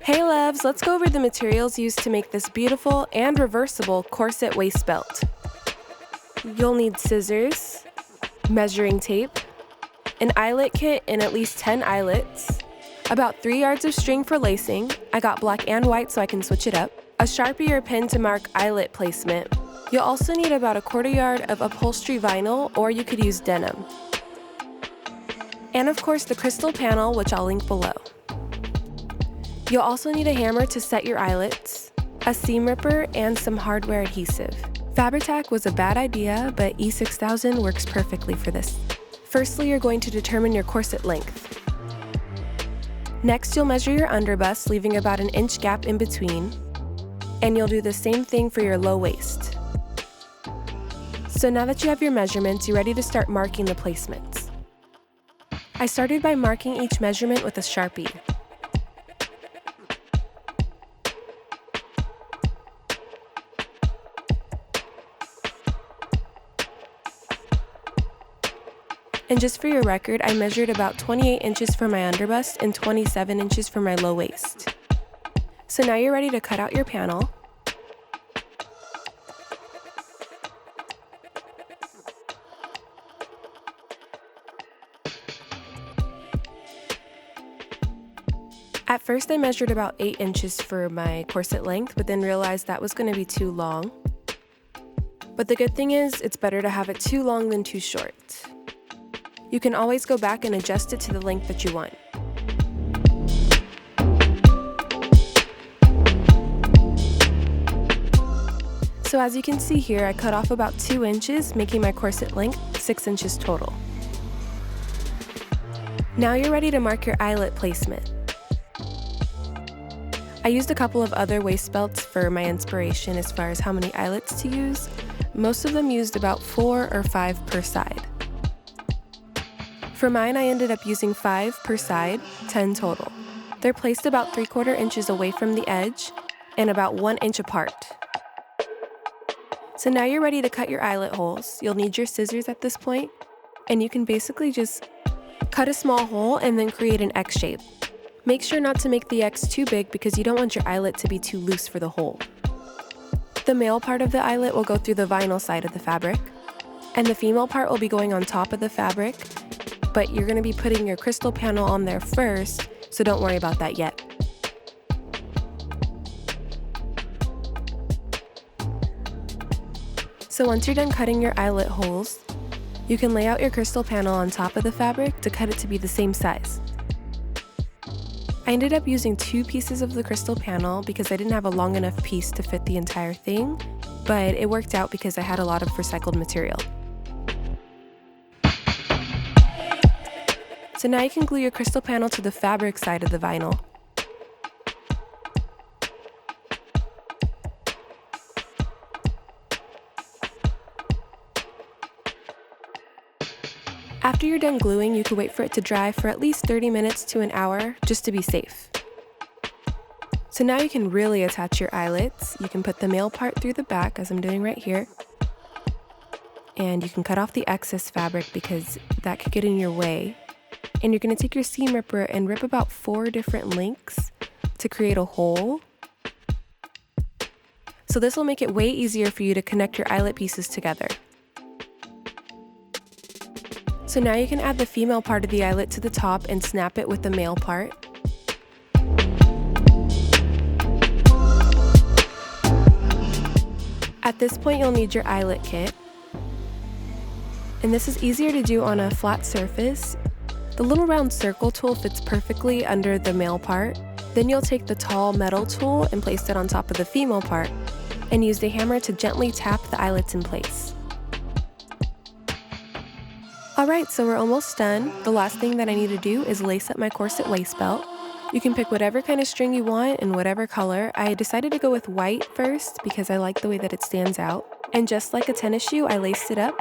Hey loves, let's go over the materials used to make this beautiful and reversible corset waist belt. You'll need scissors, measuring tape, an eyelet kit and at least 10 eyelets, about 3 yards of string for lacing, I got black and white so I can switch it up, a Sharpie or pen to mark eyelet placement. You'll also need about 1/4 yard of upholstery vinyl, or you could use denim. And of course the crystal panel, which I'll link below. You'll also need a hammer to set your eyelets, a seam ripper, and some hardware adhesive. Fabri-Tac was a bad idea, but E6000 works perfectly for this. Firstly, you're going to determine your corset length. Next, you'll measure your underbust, leaving about an inch gap in between, and you'll do the same thing for your low waist. So now that you have your measurements, you're ready to start marking the placements. I started by marking each measurement with a Sharpie. And just for your record, I measured about 28 inches for my underbust and 27 inches for my low waist. So now you're ready to cut out your panel. At first I measured about 8 inches for my corset length, but then realized that was going to be too long. But the good thing is, it's better to have it too long than too short. You can always go back and adjust it to the length that you want. So as you can see here, I cut off about 2 inches, making my corset length 6 inches total. Now you're ready to mark your eyelet placement. I used a couple of other waist belts for my inspiration as far as how many eyelets to use. Most of them used about 4 or 5 per side. For mine, I ended up using 5 per side, 10 total. They're placed about 3/4 inches away from the edge and about 1 inch apart. So now you're ready to cut your eyelet holes. You'll need your scissors at this point, and you can basically just cut a small hole and then create an X shape. Make sure not to make the X too big because you don't want your eyelet to be too loose for the hole. The male part of the eyelet will go through the vinyl side of the fabric, and the female part will be going on top of the fabric, but you're going to be putting your crystal panel on there first, so don't worry about that yet. So once you're done cutting your eyelet holes, you can lay out your crystal panel on top of the fabric to cut it to be the same size. I ended up using 2 pieces of the crystal panel because I didn't have a long enough piece to fit the entire thing, but it worked out because I had a lot of recycled material. So now you can glue your crystal panel to the fabric side of the vinyl. After you're done gluing, you can wait for it to dry for at least 30 minutes to an hour, just to be safe. So now you can really attach your eyelets. You can put the male part through the back, as I'm doing right here. And you can cut off the excess fabric because that could get in your way. And you're going to take your seam ripper and rip about 4 different links to create a hole. So this will make it way easier for you to connect your eyelet pieces together. So now you can add the female part of the eyelet to the top and snap it with the male part. At this point, you'll need your eyelet kit. And this is easier to do on a flat surface. The little round circle tool fits perfectly under the male part. Then you'll take the tall metal tool and place it on top of the female part and use the hammer to gently tap the eyelets in place. Alright, so we're almost done. The last thing that I need to do is lace up my corset waist belt. You can pick whatever kind of string you want in whatever color. I decided to go with white first because I like the way that it stands out. And just like a tennis shoe, I laced it up.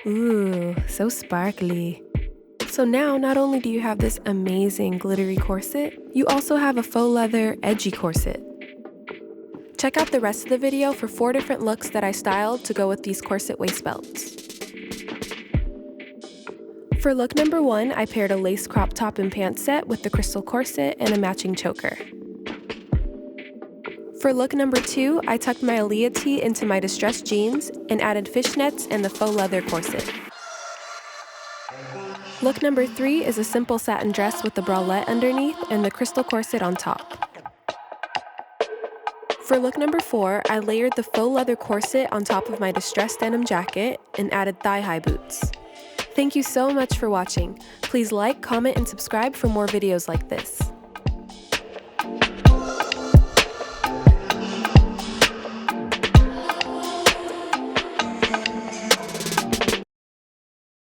Ooh, so sparkly. So now, not only do you have this amazing glittery corset, you also have a faux leather edgy corset. Check out the rest of the video for 4 different looks that I styled to go with these corset waist belts. For look number 1, I paired a lace crop top and pants set with the crystal corset and a matching choker. For look number 2, I tucked my Aaliyah tee into my distressed jeans and added fishnets and the faux leather corset. Look number 3 is a simple satin dress with the bralette underneath and the crystal corset on top. For look number 4, I layered the faux leather corset on top of my distressed denim jacket and added thigh-high boots. Thank you so much for watching. Please like, comment, and subscribe for more videos like this.